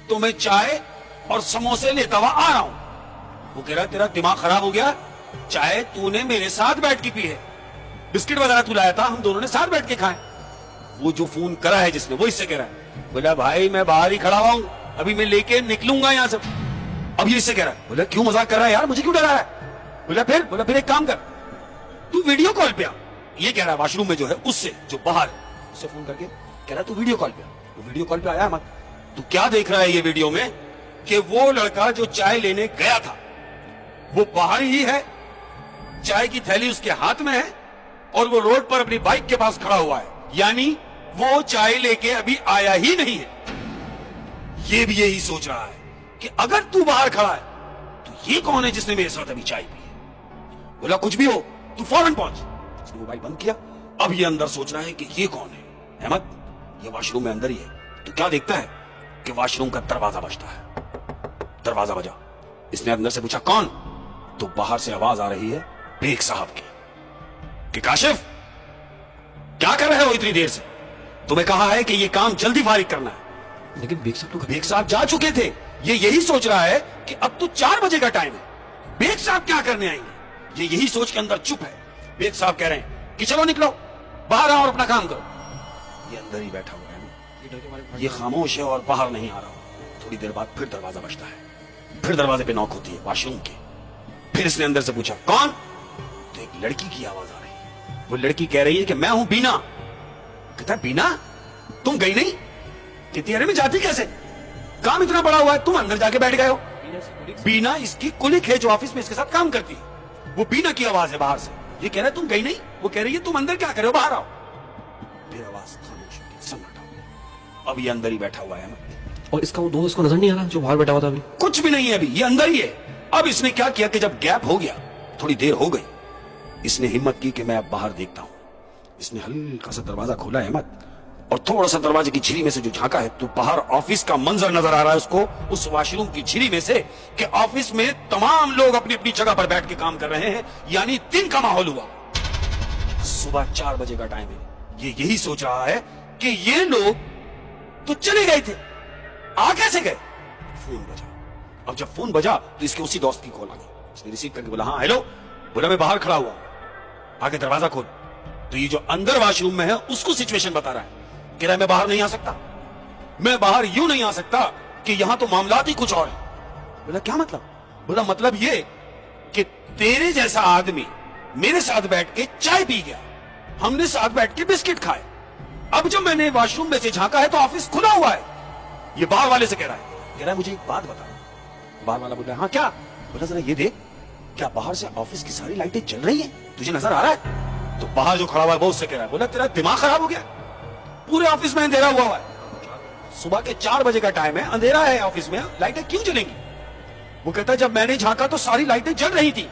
तो मैं चाय और समोसे लेता हुआ आ रहा हूं। वो कह रहा तेरा दिमाग खराब हो गया, चाय तूने मेरे साथ बैठ के पी है, बिस्किट वगैरह तू लाया था, हम दोनों ने साथ बैठ के खाए। वो जो फोन करा है जिसने, वो इससे कह रहा है, बोला भाई मैं बाहर ही खड़ा हुआ हूं, अभी मैं लेके निकलूंगा यहां से। अब ये इससे कह रहा है, बोला क्यों मजाक कर रहा है यार, मुझे क्यों डरा है? बोला फिर एक काम कर, तू वीडियो कॉल पे आ। ये कह रहा है वॉशरूम में जो है उससे, जो बाहर है, उससे फोन करके कह रहा है तू वीडियो कॉल पे आ। वो वीडियो कॉल पे आया मत। तू क्या देख रहा है ये वीडियो में कि वो लड़का जो चाय लेने गया था वो बाहर ही है, चाय की थैली उसके हाथ में है और वो रोड पर अपनी बाइक के पास खड़ा हुआ है, यानी वो चाय लेके अभी आया ही नहीं है। ये भी यही सोच रहा है कि अगर तू बाहर खड़ा है तो ये कौन है जिसने मेरे साथ अभी चाय पी है। बोला कुछ भी हो तू फौरन पहुंच। उसने मोबाइल बंद किया। अब ये अंदर सोच रहा है कि ये कौन है। अहमद, ये वॉशरूम में अंदर ही है। तो क्या देखता है कि वॉशरूम का दरवाजा बजता है। दरवाजा बजा, इसने अंदर से पूछा कौन, तो बाहर से आवाज आ रही है बेग साहब की कि काशिफ क्या कर रहे हो इतनी देर से, तुम्हें कहा है कि ये काम जल्दी फारिग करना है। लेकिन बेग साहब जा चुके थे। ये यही सोच रहा है कि अब तो 4 बजे का टाइम है, बेग साहब क्या करने आएंगे। ये यही सोच के अंदर चुप है। बेग साहब कह रहे हैं कि चलो निकलो बाहर आओ और अपना काम करो। ये अंदर ही बैठा हुआ है, ये खामोश है और बाहर नहीं आ रहा। थोड़ी देर बाद फिर दरवाजा बजता है, फिर दरवाजे पे नॉक होती है वॉशरूम की। फिर इसने अंदर से पूछा कौन, तो एक लड़की की आवाज आ रही है। वो लड़की कह रही है कि मैं हूं बीना। कहता बीना, तुम गई नहीं? कहती अरे मैं जाती कैसे, काम इतना बड़ा हुआ है, तुम अंदर जाके बैठ गए हो। बीना इसकी कुलिक है जो ऑफिस में इसके साथ काम करती है। वो बीना की आवाज है बाहर से। ये कह रहा है तुम गई नहीं। वो कह रही है तुम अंदर क्या कर रहे हो, बाहर आओ। फिर आवाज खामोश हो गई, सन्नाटा हो गया। अब ये अंदर ही बैठा हुआ है। और इसका वो दोस्त इसको नजर नहीं आ रहा जो बाहर बैठा हुआ था अभी? कुछ भी नहीं है अभी, ये अंदर ही है। अब इसने क्या किया कि जब गैप हो गया, थोड़ी देर हो गई, इसने हिम्मत की कि मैं अब बाहर देखता हूं। इसने हल्का सा दरवाजा खोला अहमद, और थोड़ा सा दरवाजे की झिरी में से जो झांका है तो बाहर ऑफिस का मंजर नजर आ रहा है उसको, उस वॉशरूम की झिरी में से, कि ऑफिस में तमाम लोग अपनी अपनी जगह पर बैठ के काम कर रहे हैं, यानी दिन का माहौल हुआ। सुबह 4 बजे का टाइम है। ये यही सोच रहा है कि ये लोग तो चले गए थे, आ कैसे गए। फोन बजा। अब जब फोन बजा तो इसके उसी दोस्त की कॉल आ गई। इसने रिसीव करके बोला हाँ हेलो। बोला मैं बाहर खड़ा हुआ, आगे दरवाजा खोल। तो ये जो अंदर वॉशरूम में है उसको सिचुएशन बता रहा है। कह रहा है मैं बाहर नहीं आ सकता, मैं बाहर यूं नहीं आ सकता कि यहां तो मामलात ही कुछ और है। बोला क्या मतलब? बोला मतलब ये कि तेरे जैसा आदमी मेरे साथ बैठ के चाय पी गया, हमने साथ बैठ के बिस्किट खाए, अब जब मैंने वॉशरूम में से झांका है तो ऑफिस खुला हुआ है। ये बाहर वाले से कह रहा है मुझे एक बात बता। बाहर वाला बोल रहा है हाँ क्या? बोला जरा ये देख, क्या बाहर से ऑफिस की सारी लाइटें जल रही हैं, तुझे नजर आ रहा है? तो बाहर जो खड़ा हुआ है वो उससे कह रहा है, बोला तेरा दिमाग खराब हो गया, पूरे ऑफिस में अंधेरा हुआ है, सुबह के 4 बजे का टाइम है, अंधेरा है ऑफिस में, लाइटें क्यों जलेंगी? वो कहता है जब मैंने झांका तो सारी लाइटें जल रही थी,